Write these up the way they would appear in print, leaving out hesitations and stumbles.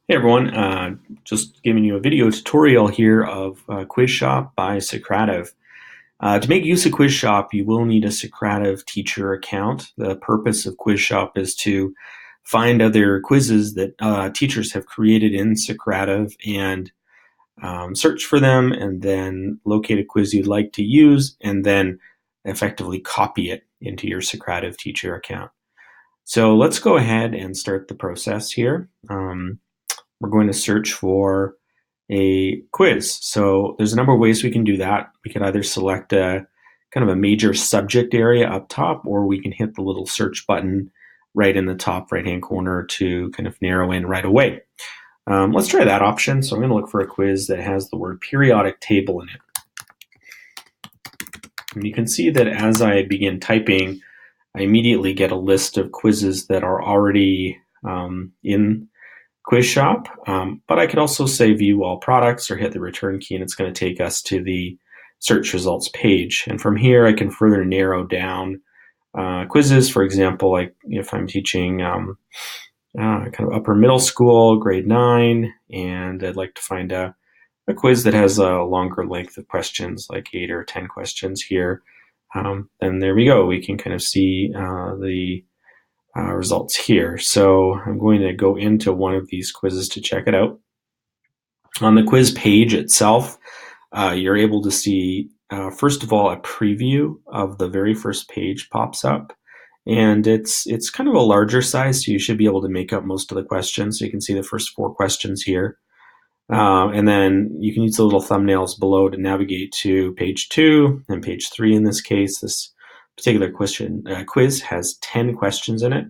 Hey everyone, just giving you a video tutorial here of Quiz Shop by Socrative. To make use of Quiz Shop, you will need a Socrative teacher account. The purpose of Quiz Shop is to find other quizzes that teachers have created in Socrative and search for them, and then locate a quiz you'd like to use, and then effectively copy it into your Socrative teacher account. So let's go ahead and start the process here. We're going to search for a quiz. So there's a number of ways we can do that. We could either select a kind of a major subject area up top, or we can hit the little search button right in the top right-hand corner to kind of narrow in right away. Let's try that option. So I'm going to look for a quiz that has the word periodic table in it. And you can see that as I begin typing, I immediately get a list of quizzes that are already in Quiz Shop, but I could also say view all products or hit the return key, and it's going to take us to the search results page. And from here, I can further narrow down quizzes. For example, like if I'm teaching kind of upper middle school, grade 9, and I'd like to find a quiz that has a longer length of questions, like 8 or 10 questions here, then there we go. We can kind of see the results here. So I'm going to go into one of these quizzes to check it out. On the quiz page itself, you're able to see, first of all, a preview of the very first page pops up. And it's kind of a larger size, so you should be able to make up most of the questions. So you can see the first 4 questions here. And then you can use the little thumbnails below to navigate to page 2 and page 3 in this case. This particular quiz has 10 questions in it.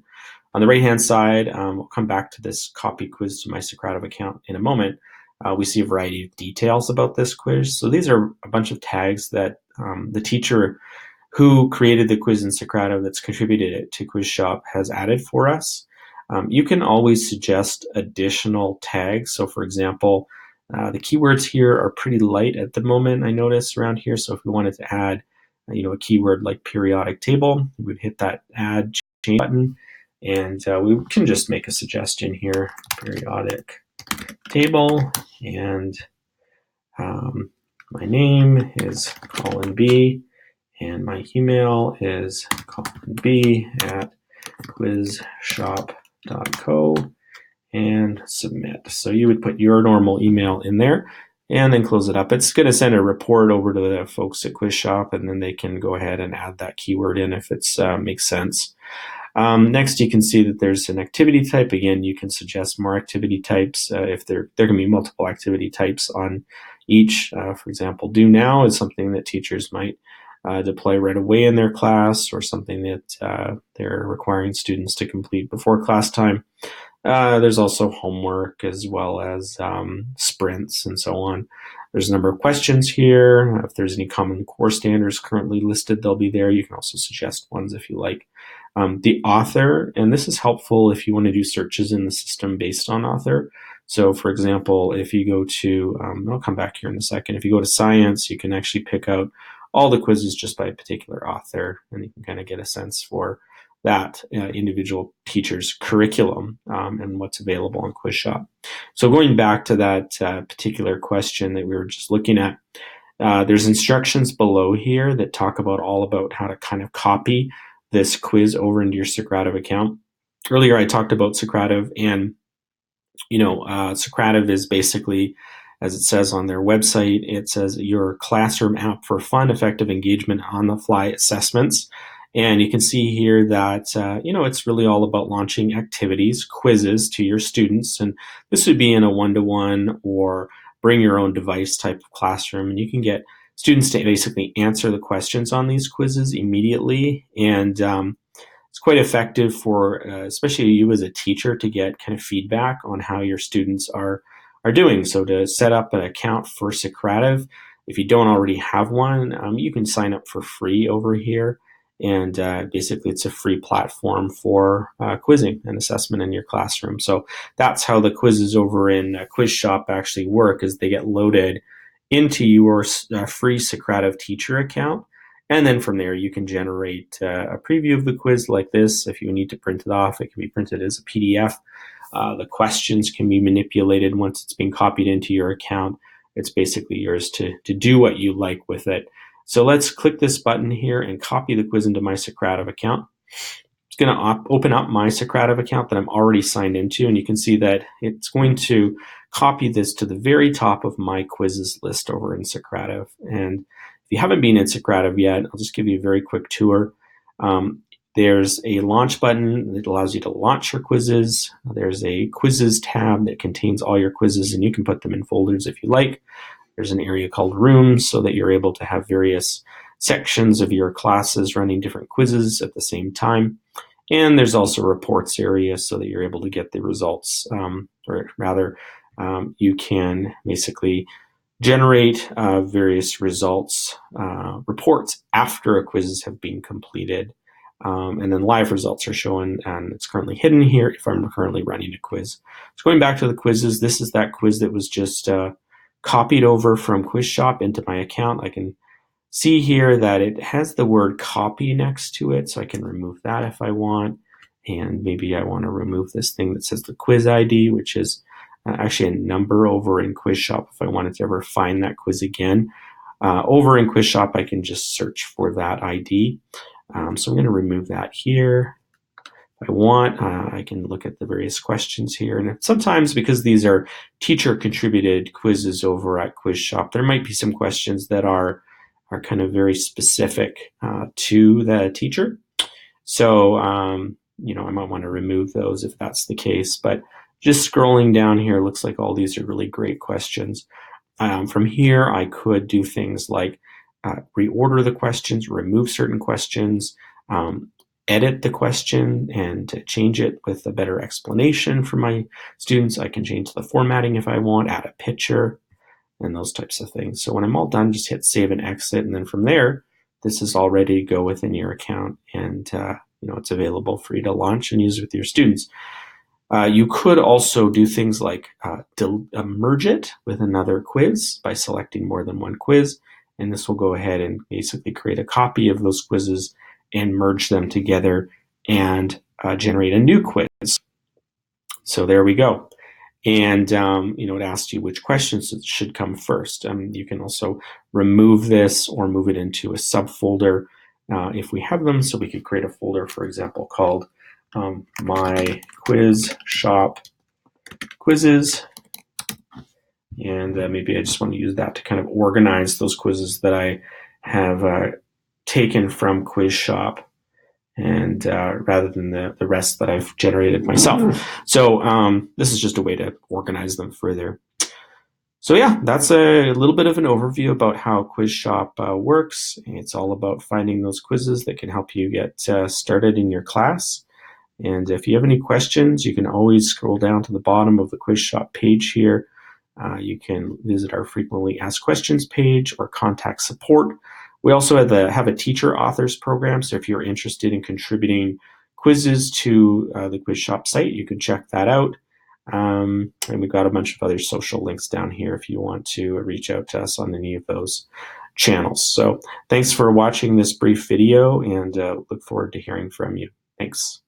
On the right-hand side, we'll come back to this copy quiz to my Socrative account in a moment. We see a variety of details about this quiz. So these are a bunch of tags that the teacher who created the quiz in Socrative that's contributed it to Quiz Shop has added for us. You can always suggest additional tags. So for example, the keywords here are pretty light at the moment, I notice around here. So if we wanted to add a keyword like periodic table, we'd hit that add change button, and we can just make a suggestion here, periodic table, and my name is Colin B, and my email is colinb@quizshop.co, and submit. So you would put your normal email in there and then close it up. It's going to send a report over to the folks at Quiz Shop, and then they can go ahead and add that keyword in if it makes sense. Next, you can see that there's an activity type. Again, you can suggest more activity types if there can be multiple activity types on each. For example, do now is something that teachers might deploy right away in their class, or something that they're requiring students to complete before class time. There's also homework, as well as sprints and so on. There's a number of questions here. If there's any common core standards currently listed, they'll be there. You can also suggest ones if you like. The author, and this is helpful if you want to do searches in the system based on author. So for example, if you go to, I'll come back here in a second, if you go to science, you can actually pick out all the quizzes just by a particular author, and you can kind of get a sense for that individual teacher's curriculum and what's available in Quiz Shop. So going back to that particular question that we were just looking at, there's instructions below here that talk all about how to kind of copy this quiz over into your Socrative account. Earlier I talked about Socrative, and Socrative is basically, as it says on their website, it says your classroom app for fun, effective engagement, on-the-fly assessments. And you can see here that, it's really all about launching activities, quizzes to your students. And this would be in a one-to-one or bring your own device type of classroom. And you can get students to basically answer the questions on these quizzes immediately. And it's quite effective for, especially you as a teacher, to get kind of feedback on how your students are doing. So to set up an account for Socrative, if you don't already have one, you can sign up for free over here. And basically, it's a free platform for quizzing and assessment in your classroom. So that's how the quizzes over in Quiz Shop actually work, is they get loaded into your free Socrative teacher account. And then from there, you can generate a preview of the quiz like this. If you need to print it off, it can be printed as a PDF. The questions can be manipulated once it's been copied into your account. It's basically yours to do what you like with it. So let's click this button here and copy the quiz into my Socrative account. It's going to open up my Socrative account that I'm already signed into, and you can see that it's going to copy this to the very top of my quizzes list over in Socrative. And if you haven't been in Socrative yet, I'll just give you a very quick tour. There's a launch button that allows you to launch your quizzes. There's a quizzes tab that contains all your quizzes, and you can put them in folders if you like. There's an area called rooms so that you're able to have various sections of your classes running different quizzes at the same time. And there's also a reports area so that you're able to get the results, or rather, you can basically generate various results, reports after a quizzes have been completed. And then live results are shown, and it's currently hidden here if I'm currently running a quiz. So going back to the quizzes, this is that quiz that was just copied over from QuizShop into my account. I can see here that it has the word copy next to it, so I can remove that if I want. And maybe I want to remove this thing that says the quiz ID, which is actually a number over in QuizShop if I wanted to ever find that quiz again. Over in QuizShop, I can just search for that ID. So I'm going to remove that here. If I want, I can look at the various questions here. And sometimes, because these are teacher-contributed quizzes over at QuizShop, there might be some questions that are kind of very specific to the teacher. So, I might want to remove those if that's the case. But just scrolling down here, looks like all these are really great questions. From here, I could do things like reorder the questions, remove certain questions, edit the question and to change it with a better explanation for my students. I can change the formatting if I want, add a picture, and those types of things. So when I'm all done, just hit save and exit. And then from there, this is all ready to go within your account. And it's available for you to launch and use with your students. You could also do things like merge it with another quiz by selecting more than one quiz. And this will go ahead and basically create a copy of those quizzes and merge them together and generate a new quiz. So there we go. And it asks you which questions should come first. You can also remove this or move it into a subfolder if we have them. So we could create a folder, for example, called My Quiz Shop Quizzes. And maybe I just want to use that to kind of organize those quizzes that I have taken from QuizShop, and rather than the rest that I've generated myself. So this is just a way to organize them further. So yeah, that's a little bit of an overview about how QuizShop works. It's all about finding those quizzes that can help you get started in your class. And if you have any questions, you can always scroll down to the bottom of the QuizShop page here. You can visit our frequently asked questions page or contact support. We also have a teacher authors program, so if you're interested in contributing quizzes to the QuizShop site, you can check that out. And we've got a bunch of other social links down here if you want to reach out to us on any of those channels. So thanks for watching this brief video, and look forward to hearing from you. Thanks.